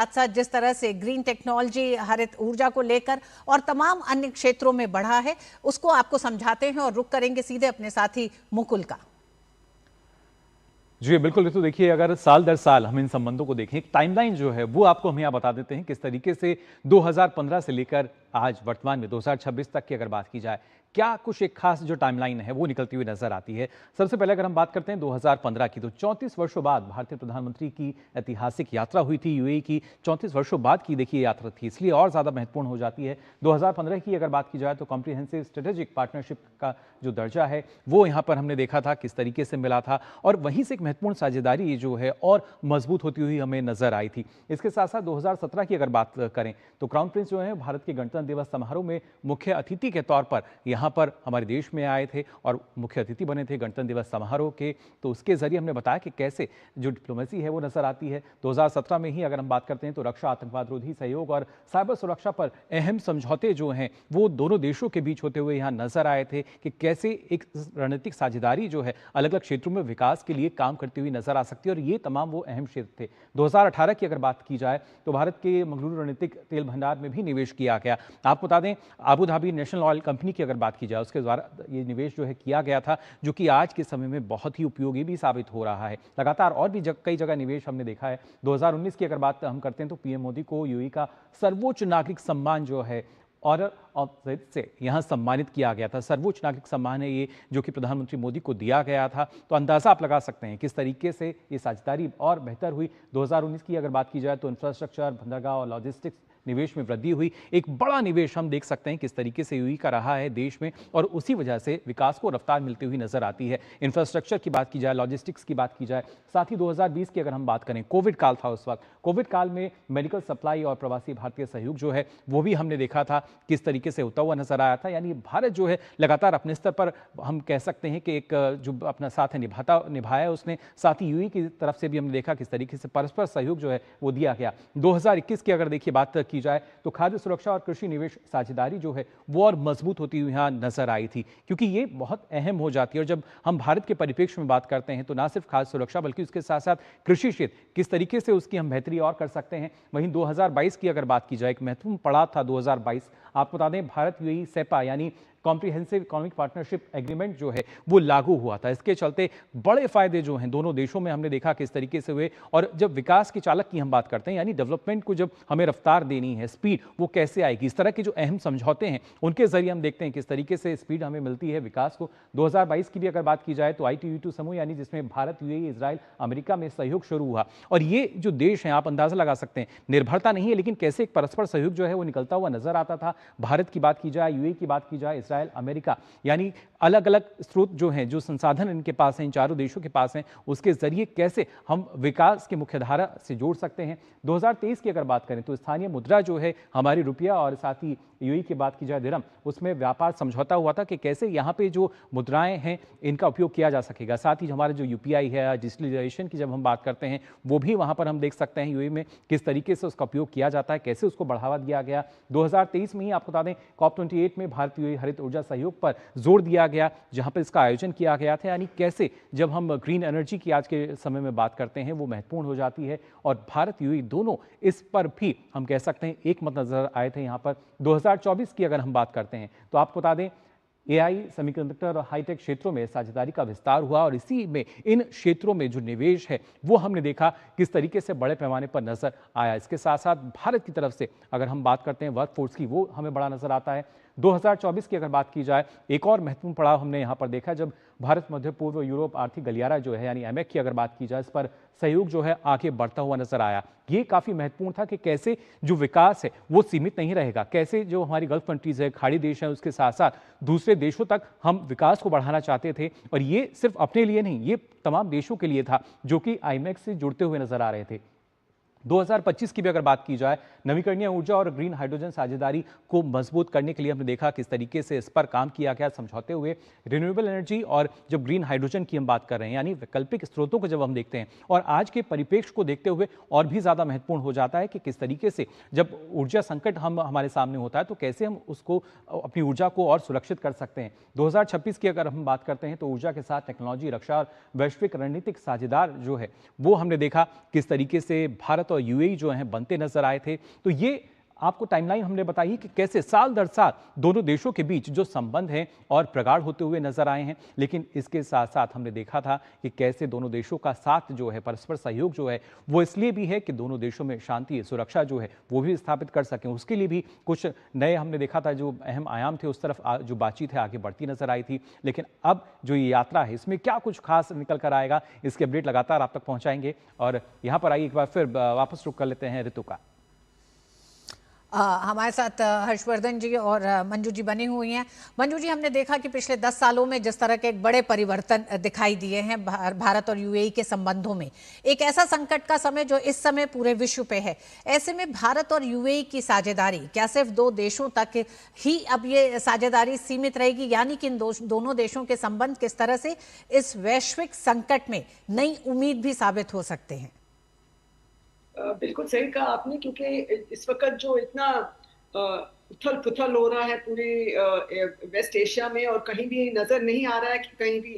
साथ साथ जिस तरह से ग्रीन टेक्नोलॉजी, हरित ऊर्जा को लेकर और तमाम अन्य क्षेत्रों में बढ़ा है, उसको आपको समझाते हैं और रुख करेंगे सीधे अपने साथी मुकुल का। जी बिल्कुल। तो देखिए, अगर साल दर साल हम इन संबंधों को देखें, टाइमलाइन जो है वो आपको हम यहाँ बता देते हैं किस तरीके से 2015 से लेकर आज वर्तमान में 2026 तक की अगर बात की जाए, क्या कुछ एक खास जो टाइमलाइन है वो निकलती हुई नजर आती है। सबसे पहले अगर हम बात करते हैं 2015 की, तो 34 वर्षों बाद भारतीय प्रधानमंत्री की ऐतिहासिक यात्रा हुई थी यूएई की। 34 वर्षों बाद की देखिए यात्रा थी, इसलिए और ज्यादा महत्वपूर्ण हो जाती है। 2015 की अगर बात की जाए तो कॉम्प्रिहेंसिव स्ट्रेटेजिक पार्टनरशिप का जो दर्जा है वो यहाँ पर हमने देखा था किस तरीके से मिला था, और वहीं से एक महत्वपूर्ण साझेदारी जो है और मजबूत होती हुई हमें नजर आई थी। इसके साथ साथ 2017 की अगर बात करें तो क्राउन प्रिंस जो है भारत के गणतंत्र दिवस समारोह में मुख्य अतिथि के तौर पर यहाँ पर हमारे देश में आए थे और मुख्य अतिथि बने थे गणतंत्र दिवस समारोह के। तो उसके जरिए हमने बताया कि कैसे जो डिप्लोमेसी है वो नजर आती है। 2017 में ही अगर हम बात करते हैं तो रक्षा, आतंकवाद रोधी सहयोग और साइबर सुरक्षा पर अहम समझौते जो हैं वो दोनों देशों के बीच होते हुए यहाँ नजर आए थे कि कैसे एक रणनीतिक साझेदारी जो है अलग अलग क्षेत्रों में विकास के लिए काम करती हुई नजर आ सकती है, और ये तमाम वो अहम क्षेत्र थे। 2018 की अगर बात की जाए तो भारत के मंगलुरु रणनीतिक तेल भंडार में भी निवेश किया गया। आपको बता दें, Abu Dhabi national oil company की अगर बात की जाए उसके द्वारा ये निवेश जो है किया गया था, जो कि आज के समय में बहुत ही उपयोगी भी साबित हो रहा है। लगातार और भी कई जगह निवेश हमने देखा है। 2019 की अगर बात हम करते हैं तो पीएम मोदी को यूएई का सर्वोच्च नागरिक सम्मान जो है ऑर्डर ऑफ ज़ैद से यहाँ सम्मानित किया गया था। सर्वोच्च नागरिक सम्मान है ये, जो कि प्रधानमंत्री मोदी को दिया गया था। तो अंदाजा आप लगा सकते हैं किस तरीके से ये साझेदारी और बेहतर हुई। 2019 की अगर बात की जाए तो इंफ्रास्ट्रक्चर, बंदरगाह और लॉजिस्टिक्स निवेश में वृद्धि हुई। एक बड़ा निवेश हम देख सकते हैं किस तरीके से यूएई का रहा है देश में, और उसी वजह से विकास को रफ्तार मिलती हुई नजर आती है। इंफ्रास्ट्रक्चर की बात की जाए, लॉजिस्टिक्स की बात की जाए, साथ ही 2020 की अगर हम बात करें, कोविड काल था उस वक्त। कोविड काल में मेडिकल सप्लाई और प्रवासी भारतीय सहयोग जो है वो भी हमने देखा था किस तरीके से होता हुआ नजर आया था। यानी भारत जो है लगातार अपने स्तर पर हम कह सकते हैं कि एक जो अपना साथ है निभाया उसने। साथ ही यूएई की तरफ से भी हमने देखा किस तरीके से परस्पर सहयोग जो है वो दिया गया। 2021 की अगर देखिए बात की जाए तो खाद्य सुरक्षा और कृषि निवेश साझेदारी जो है वो और मजबूत होती हुई यहां नजर आई थी, क्योंकि ये बहुत अहम हो जाती है। और जब हम भारत के परिप्रेक्ष्य में बात करते हैं तो ना सिर्फ खाद्य सुरक्षा बल्कि उसके साथ साथ कृषि क्षेत्र किस तरीके से उसकी हम बेहतरी और कर सकते हैं। वहीं 2022 की अगर बात की जाए, एक महत्वपूर्ण पड़ाव था 2022। आपको बता दें, भारत यूएई सेपा यानी कॉम्प्रिहेंसिव इकोनॉमिक पार्टनरशिप एग्रीमेंट जो है वो लागू हुआ था। इसके चलते बड़े फायदे जो हैं दोनों देशों में हमने देखा किस तरीके से हुए। और जब विकास के चालक की हम बात करते हैं, यानी डेवलपमेंट को जब हमें रफ्तार देनी है, स्पीड वो कैसे आएगी, इस तरह के जो अहम समझौते हैं उनके जरिए हम देखते हैं किस तरीके से स्पीड हमें मिलती है विकास को। 2022 की भी अगर बात की जाए तो ITU2 समूह, यानी जिसमें भारत, यूएई, इजराइल, अमेरिका में सहयोग शुरू हुआ। और ये जो देश हैं, आप अंदाजा लगा सकते हैं, निर्भरता नहीं है लेकिन कैसे एक परस्पर सहयोग जो है वो निकलता हुआ नजर आता था। भारत की बात की जाए, यूएई की बात की जाए, इजराइल, अमेरिका, यानी अलग अलग स्रोत जो हैं, जो संसाधन इनके पास हैं, इन चारों देशों के पास हैं, उसके जरिए कैसे हम विकास के मुख्यधारा से जोड़ सकते हैं। 2023 की अगर बात करें तो स्थानीय मुद्रा जो है हमारी रुपया, और साथ ही यूएई की बात की जाए दिरहम, उसमें व्यापार समझौता हुआ था कि कैसे यहाँ पे जो मुद्राएं हैं इनका उपयोग किया जा सकेगा। साथ ही हमारे जो यूपीआई है, डिजिटलाइजेशन की जब हम बात करते हैं वो भी वहाँ पर हम देख सकते हैं यूएई में किस तरीके से उसका उपयोग किया जाता है, कैसे उसको बढ़ावा दिया गया। 2023 में ही आपको बता दें COP28 में भारत यूएई हरित ऊर्जा सहयोग पर जोर दिया गया, जहां पर इसका आयोजन किया गया था। यानी कैसे जब हम ग्रीन एनर्जी की आज के समय में बात करते हैं वो महत्वपूर्ण हो जाती है, और भारत यूएई दोनों इस पर भी हम कह सकते हैं एक मत नजर आए थे यहाँ पर। 2024 की अगर हम बात करते हैं तो आपको बता दें एआई, सेमीकंडक्टर और हाईटेक क्षेत्रों में साझेदारी का विस्तार हुआ, और इसी में इन क्षेत्रों में जो निवेश है वो हमने देखा किस तरीके से बड़े पैमाने पर नजर आया। इसके साथ साथ भारत की तरफ से अगर हम बात करते हैं वर्कफोर्स की, वो हमें बड़ा नजर आता है। 2024 की अगर बात की जाए, एक और महत्वपूर्ण पड़ाव हमने यहाँ पर देखा जब भारत मध्य पूर्व यूरोप आर्थिक गलियारा जो है यानी एमएक की अगर बात की जाए, इस पर सहयोग जो है आगे बढ़ता हुआ नजर आया। ये काफी महत्वपूर्ण था कि कैसे जो विकास है वो सीमित नहीं रहेगा, कैसे जो हमारी गल्फ कंट्रीज है, खाड़ी देश है, उसके साथ साथ दूसरे देशों तक हम विकास को बढ़ाना चाहते थे। और ये सिर्फ अपने लिए नहीं, ये तमाम देशों के लिए था जो कि आईमेक से जुड़ते हुए नजर आ रहे थे। 2025 की भी अगर बात की जाए, नवीकरणीय ऊर्जा और ग्रीन हाइड्रोजन साझेदारी को मजबूत करने के लिए हमने देखा किस तरीके से इस पर काम किया गया, समझौते हुए। रिन्यूएबल एनर्जी और जब ग्रीन हाइड्रोजन की हम बात कर रहे हैं, यानी वैकल्पिक स्रोतों को जब हम देखते हैं, और आज के परिप्रेक्ष्य को देखते हुए और भी ज्यादा महत्वपूर्ण हो जाता है कि किस तरीके से जब ऊर्जा संकट हमारे सामने होता है तो कैसे हम उसको, अपनी ऊर्जा को और सुरक्षित कर सकते हैं। 2026 की अगर हम बात करते हैं तो ऊर्जा के साथ टेक्नोलॉजी, रक्षा और वैश्विक रणनीतिक साझेदार जो है वो हमने देखा किस तरीके से भारत और यूएई जो हैं बनते नजर आए थे। तो ये आपको टाइमलाइन हमने बताई कि कैसे साल दर साल दोनों देशों के बीच जो संबंध हैं और प्रगाढ़ होते हुए नजर आए हैं। लेकिन इसके साथ साथ हमने देखा था कि कैसे दोनों देशों का साथ जो है, परस्पर सहयोग जो है, वो इसलिए भी है कि दोनों देशों में शांति सुरक्षा जो है वो भी स्थापित कर सकें। उसके लिए भी कुछ नए हमने देखा था जो अहम आयाम थे, उस तरफ जो बातचीत है आगे बढ़ती नजर आई थी। लेकिन अब जो ये यात्रा है इसमें क्या कुछ खास निकल कर आएगा, इसके अपडेट लगातार आप तक पहुंचाएंगे। और यहाँ पर आइए एक बार फिर वापस रुक कर लेते हैं ऋतु का। हमारे साथ हर्षवर्धन जी और मंजू जी बनी हुई हैं। मंजू जी, हमने देखा कि पिछले 10 सालों में जिस तरह के एक बड़े परिवर्तन दिखाई दिए हैं भारत और यूएई के संबंधों में, एक ऐसा संकट का समय जो इस समय पूरे विश्व पे है, ऐसे में भारत और यूएई की साझेदारी क्या सिर्फ दो देशों तक ही अब ये साझेदारी सीमित रहेगी, यानी कि इन दोनों देशों के संबंध किस तरह से इस वैश्विक संकट में नई उम्मीद भी साबित हो सकते हैं? बिल्कुल सही कहा आपने, क्योंकि इस वक्त जो इतना उथल पुथल हो रहा है पूरी वेस्ट एशिया में, और कहीं भी नजर नहीं आ रहा है कि कहीं भी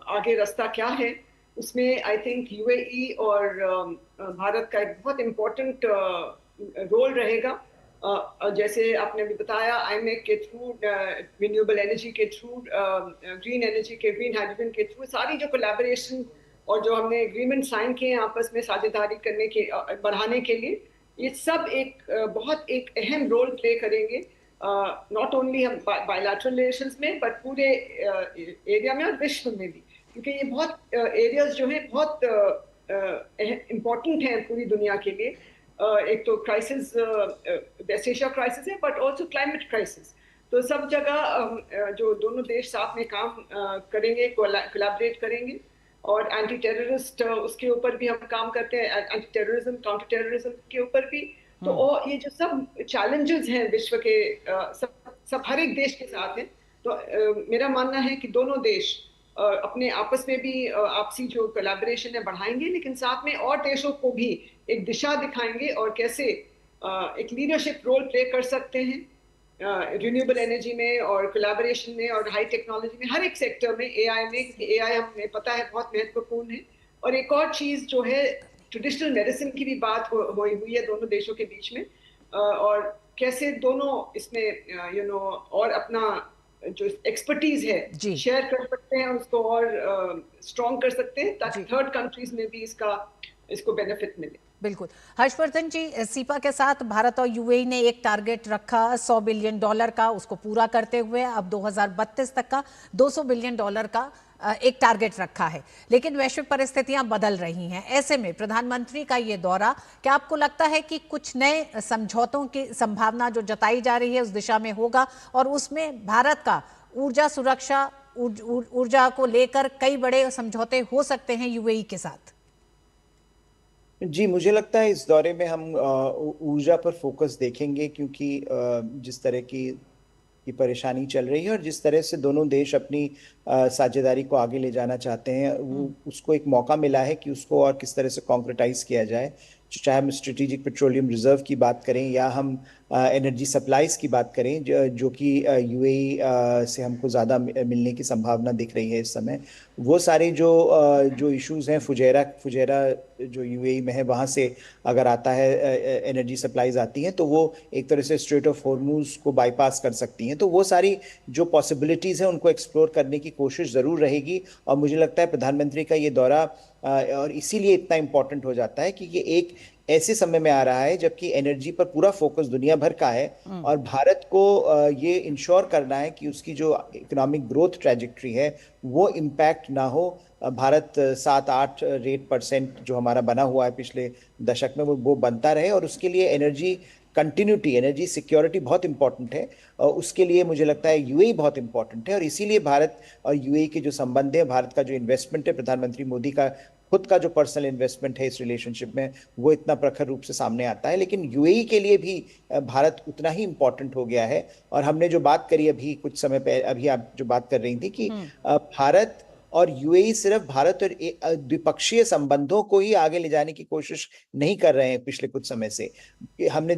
आगे रास्ता क्या है, उसमें आई थिंक यूएई और भारत का एक बहुत इम्पोर्टेंट रोल रहेगा। जैसे आपने भी बताया, आईमेक के थ्रू, रिन्यूएबल एनर्जी के थ्रू, ग्रीन एनर्जी के, ग्रीन हाइड्रोजन के थ्रू, सारी जो कोलैबोरेशन और जो हमने एग्रीमेंट साइन किए हैं आपस में साझेदारी करने के, बढ़ाने के लिए, ये सब एक बहुत एक अहम रोल प्ले करेंगे, नॉट ओनली हम बायलैटरल रिलेशंस में बट पूरे एरिया में और विश्व में भी, क्योंकि ये बहुत एरियाज जो हैं बहुत इम्पोर्टेंट हैं पूरी दुनिया के लिए। एक तो क्राइसिस, वेस्ट एशिया क्राइसिस है, बट ऑल्सो क्लाइमेट क्राइसिस। तो सब जगह जो दोनों देश साथ में काम करेंगे, कोलैबोरेट करेंगे, और एंटी टेररिस्ट उसके ऊपर भी हम काम करते हैं, एंटी टेररिज्म, काउंटर टेररिज्म के ऊपर भी। तो और ये जो सब चैलेंजेस हैं विश्व के, सब हर एक देश के साथ हैं। तो मेरा मानना है कि दोनों देश अपने आपस में भी आपसी जो कोलैबोरेशन है बढ़ाएंगे, लेकिन साथ में और देशों को भी एक दिशा दिखाएंगे और कैसे एक लीडरशिप रोल प्ले कर सकते हैं रिन्यूएबल एनर्जी में और कोलैबोरेशन में और हाई टेक्नोलॉजी में, हर एक सेक्टर में, एआई में, क्योंकि एआई हमें पता है बहुत महत्वपूर्ण है। और एक और चीज जो है, ट्रेडिशनल मेडिसिन की भी बात हुई है दोनों देशों के बीच में, और कैसे दोनों इसमें और अपना जो एक्सपर्टीज है शेयर कर सकते हैं, उसको और स्ट्रॉन्ग कर सकते हैं, ताकि थर्ड कंट्रीज में भी इसको बेनिफिट मिले। बिल्कुल। हर्षवर्धन जी, सीपा के साथ भारत और यूएई ने एक टारगेट रखा $100 बिलियन का, उसको पूरा करते हुए अब 2032 तक का $200 बिलियन का एक टारगेट रखा है। लेकिन वैश्विक परिस्थितियां बदल रही हैं, ऐसे में प्रधानमंत्री का ये दौरा, क्या आपको लगता है कि कुछ नए समझौतों की संभावना जो जताई जा रही है उस दिशा में होगा, और उसमें भारत का ऊर्जा सुरक्षा, ऊर्जा को लेकर कई बड़े समझौते हो सकते हैं यूएई के साथ? जी, मुझे लगता है इस दौरे में हम ऊर्जा पर फोकस देखेंगे, क्योंकि जिस तरह की परेशानी चल रही है और जिस तरह से दोनों देश अपनी साझेदारी को आगे ले जाना चाहते हैं, उसको एक मौका मिला है कि उसको और किस तरह से कॉन्क्रेटाइज किया जाए। चाहे हम स्ट्रेटेजिक पेट्रोलियम रिजर्व की बात करें या हम एनर्जी सप्लाईज की बात करें, जो कि यूएई से हमको ज़्यादा मिलने की संभावना दिख रही है इस समय, वो सारे जो इश्यूज हैं, फुजेरा जो यूएई में है, वहाँ से अगर आता है एनर्जी सप्लाईज आती हैं, तो वो एक तरह से स्ट्रेट ऑफ हॉर्मुज को बाईपास कर सकती हैं। तो वो सारी जो पॉसिबिलिटीज़ हैं उनको एक्सप्लोर करने की कोशिश ज़रूर रहेगी। और मुझे लगता है प्रधानमंत्री का ये दौरा और इसीलिए इतना इम्पोर्टेंट हो जाता है कि ये एक ऐसे समय में आ रहा है जबकि एनर्जी पर पूरा फोकस दुनिया भर का है, और भारत को ये इंश्योर करना है कि उसकी जो इकोनॉमिक ग्रोथ ट्रैजेक्टरी है वो इम्पैक्ट ना हो। भारत 7-8% जो हमारा बना हुआ है पिछले दशक में, वो बनता रहे, और उसके लिए एनर्जी कंटिन्यूटी, एनर्जी सिक्योरिटी बहुत इंपॉर्टेंट है। और उसके लिए मुझे लगता है यूएई बहुत इंपॉर्टेंट है, और इसीलिए भारत और यूएई के जो संबंध है, भारत का जो इन्वेस्टमेंट है, प्रधानमंत्री मोदी का खुद का जो पर्सनल इन्वेस्टमेंट है इस रिलेशनशिप में, वो इतना प्रखर रूप से सामने आता है। लेकिन यूएई के लिए भी भारत उतना ही इंपॉर्टेंट हो गया है। और हमने जो बात करी अभी कुछ समय पहले, अभी आप जो बात कर रही थी कि भारत और यूएई सिर्फ भारत और द्विपक्षीय संबंधों को ही आगे ले जाने की कोशिश नहीं कर रहे हैं पिछले कुछ समय से। हमने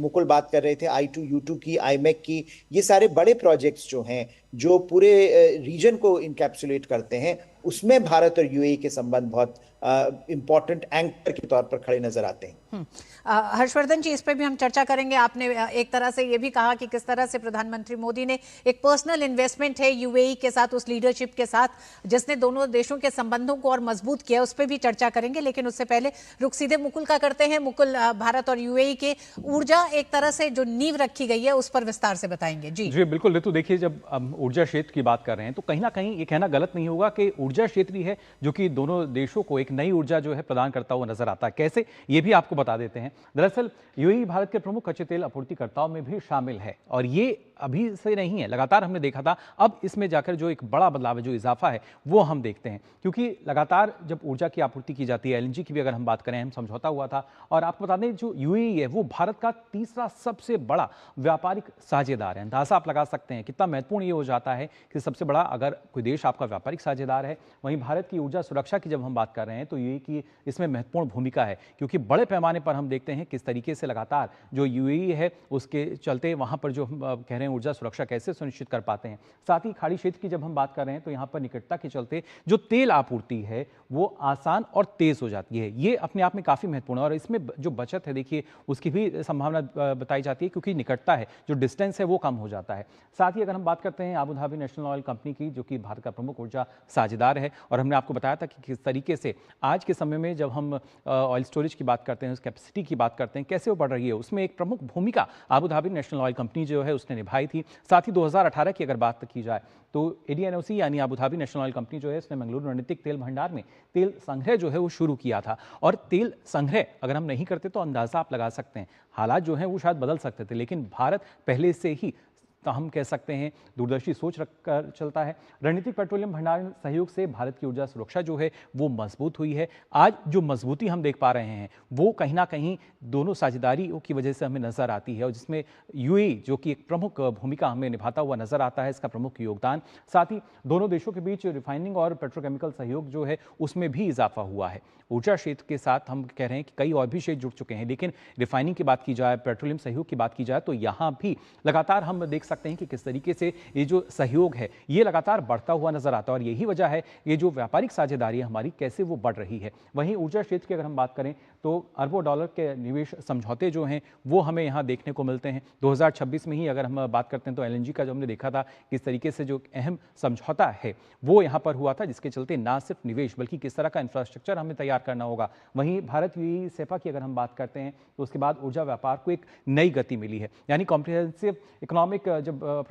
मुकुल बात कर रहे थे I2U2 की, आईमेक की, ये सारे बड़े प्रोजेक्ट्स जो हैं, जो पूरे रीजन को इनकैप्सुलेट करते हैं, उसमें भारत और यूएई के संबंध बहुत इम्पोर्टेंट एंकर के तौर पर खड़े नजर आते हैं। हर्षवर्धन जी, इस पे भी हम चर्चा करेंगे। आपने एक तरह से ये भी कहा कि किस तरह से प्रधानमंत्री मोदी ने एक पर्सनल इन्वेस्टमेंट है यूएई के साथ, उस लीडरशिप के साथ जिसने दोनों देशों के संबंधों को और मजबूत किया, उस पर भी चर्चा करेंगे। लेकिन उससे पहले रुख सीधे मुकुल का करते हैं। मुकुल, भारत और यूएई के ऊर्जा एक तरह से जो नींव रखी गई है उस पर विस्तार से बताएंगे। जी जी बिल्कुल ऋतु, देखिए जब हम ऊर्जा क्षेत्र की बात कर रहे हैं तो कहीं ना कहीं ये कहना गलत नहीं होगा कि ऊर्जा क्षेत्र ही है जो कि दोनों देशों को एक नई ऊर्जा जो है प्रदान करता हुआ नजर आता है। कैसे, ये भी आपको बता देते हैं। दरअसल यूएई भारत के प्रमुख कच्चे तेल आपूर्तिकर्ताओं में भी शामिल है और ये अभी से नहीं है, लगातार हमने देखा था। अब इसमें जाकर जो एक बड़ा बदलाव है, जो इजाफा है, वो हम देखते हैं, क्योंकि लगातार जब ऊर्जा की आपूर्ति की जाती है, एलएनजी की भी अगर हम बात करें, हम समझौता हुआ था। और आपको बता दें जो यूएई है वो भारत का तीसरा सबसे बड़ा व्यापारिक साझेदार है। अंदाजा आप लगा सकते हैं कितना महत्वपूर्ण ये हो जाता है कि सबसे बड़ा अगर कोई देश आपका व्यापारिक साझेदार है। वहीं भारत की ऊर्जा सुरक्षा की जब हम बात कर रहे हैं तो यूएई की इसमें महत्वपूर्ण भूमिका है, क्योंकि बड़े पैमाने पर हम देखते हैं किस तरीके से लगातार जो यूएई है उसके चलते वहां पर जो हम कह रहे हैं ऊर्जा सुरक्षा कैसे सुनिश्चित कर पाते हैं। साथ ही खाड़ी क्षेत्र की जब हम बात कर रहे हैं तो यहाँ पर निकटता के चलते जो तेल आपूर्ति है वो आसान और तेज हो जाती है। ये अपने आप में काफी महत्वपूर्ण है और इसमें जो बचत है देखिए उसकी भी संभावना बताई जाती है, क्योंकि निकटता है, जो डिस्टेंस है वो कम हो जाता है। साथ ही अगर हम बात करते हैं Abu Dhabi national oil company की, जो कि भारत का प्रमुख ऊर्जा साझेदार है, और हमने आपको बताया था कि किस तरीके से आज के समय में जब हम ऑयल स्टोरेज की बात करते हैं, उस कैपेसिटी की बात करते हैं, कैसे वो बढ़ रही है, उसमें एक प्रमुख भूमिका Abu Dhabi national oil company जो है उसने निभाई थी। साथ ही 2018 की अगर बात की जाए तो एडीएनओसी यानी Abu Dhabi national oil company जो है उसने मंगलुरु रणनीतिक तेल भंडार में तेल संग्रह जो है वो शुरू किया था। और तेल संग्रह अगर हम नहीं करते तो अंदाजा आप लगा सकते हैं हालात जो हैं वो शायद बदल सकते थे, लेकिन भारत पहले से ही तो हम कह सकते हैं दूरदर्शी सोच रखकर चलता है। रणनीतिक पेट्रोलियम भंडार सहयोग से भारत की ऊर्जा सुरक्षा जो है वो मजबूत हुई है। आज जो मजबूती हम देख पा रहे हैं वो कहीं ना कहीं दोनों साझेदारियों की वजह से हमें नजर आती है, और जिसमें यूएई जो कि एक प्रमुख भूमिका हमें निभाता हुआ नजर आता है, इसका प्रमुख योगदान। साथ ही दोनों देशों के बीच रिफाइनिंग और पेट्रोकेमिकल सहयोग जो है उसमें भी इजाफा हुआ है। ऊर्जा क्षेत्र के साथ हम कह रहे हैं कि कई और भी क्षेत्र जुड़ चुके हैं, लेकिन रिफाइनिंग की बात की जाए, पेट्रोलियम सहयोग की बात की जाए तो यहाँ भी लगातार हम देख सकते हैं कि किस तरीके से ये जो सहयोग है ये लगातार बढ़ता हुआ नजर आता है। और यही वजह है ये जो व्यापारिक साझेदारी है हमारी कैसे वो बढ़ रही है। वहीं ऊर्जा क्षेत्र की अगर हम बात करें तो अरबों डॉलर के निवेश समझौते जो हैं वो हमें यहाँ देखने को मिलते हैं। 2026 में ही अगर हम बात करते हैं तो एलएनजी का जो हमने देखा था किस तरीके से जो अहम समझौता है वो यहाँ पर हुआ था, जिसके चलते ना सिर्फ निवेश बल्कि किस तरह का इंफ्रास्ट्रक्चर हमें तैयार करना होगा। वहीं भारत यूएई सेपा की अगर हम बात करते हैं तो उसके बाद ऊर्जा व्यापार को एक नई गति मिली है, यानी कॉम्प्रिहेंसिव इकोनॉमिक जब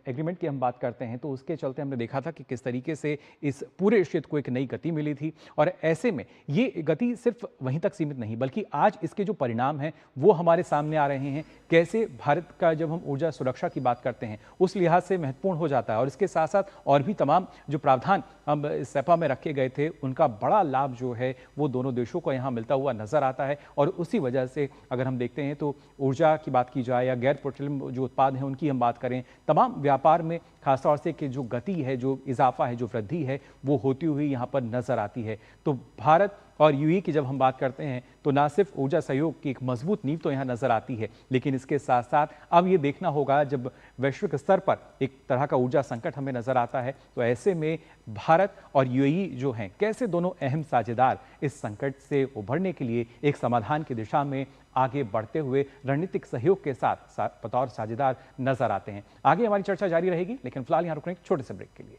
एग्रीमेंट की हम बात करते हैं तो उसके चलते हमने देखा था कि किस तरीके से इस पूरे क्षेत्र को एक नई गति मिली थी। और ऐसे में ये गति सिर्फ वहीं तक सीमित नहीं बल्कि आज इसके जो परिणाम हैं वो हमारे सामने आ रहे हैं। कैसे भारत का जब हम ऊर्जा सुरक्षा की बात करते हैं उस लिहाज से महत्वपूर्ण हो जाता है, और इसके साथ साथ और भी तमाम जो प्रावधान हम सेपा में रखे गए थे उनका बड़ा लाभ जो है वो दोनों देशों को यहाँ मिलता हुआ नजर आता है। और उसी वजह से अगर हम देखते हैं तो ऊर्जा की बात की जाए या गैर पेट्रोलियम जो उत्पाद हैं उनकी हम बात करें, तमाम व्यापार में खासतौर से कि जो गति है, जो इजाफा है, जो वृद्धि है वो होती हुई यहाँ पर नजर आती है। तो भारत और यूएई की जब हम बात करते हैं तो ना सिर्फ ऊर्जा सहयोग की एक मजबूत नींव तो यहाँ नजर आती है, लेकिन इसके साथ साथ अब ये देखना होगा जब वैश्विक स्तर पर एक तरह का ऊर्जा संकट हमें नजर आता है तो ऐसे में भारत और यूएई जो हैं कैसे दोनों अहम साझेदार इस संकट से उभरने के लिए एक समाधान की दिशा में आगे बढ़ते हुए रणनीतिक सहयोग के साथ बतौर साझेदार नजर आते हैं। आगे हमारी चर्चा जारी रहेगी, लेकिन फिलहाल यहाँ रुकने एक छोटे से ब्रेक के लिए।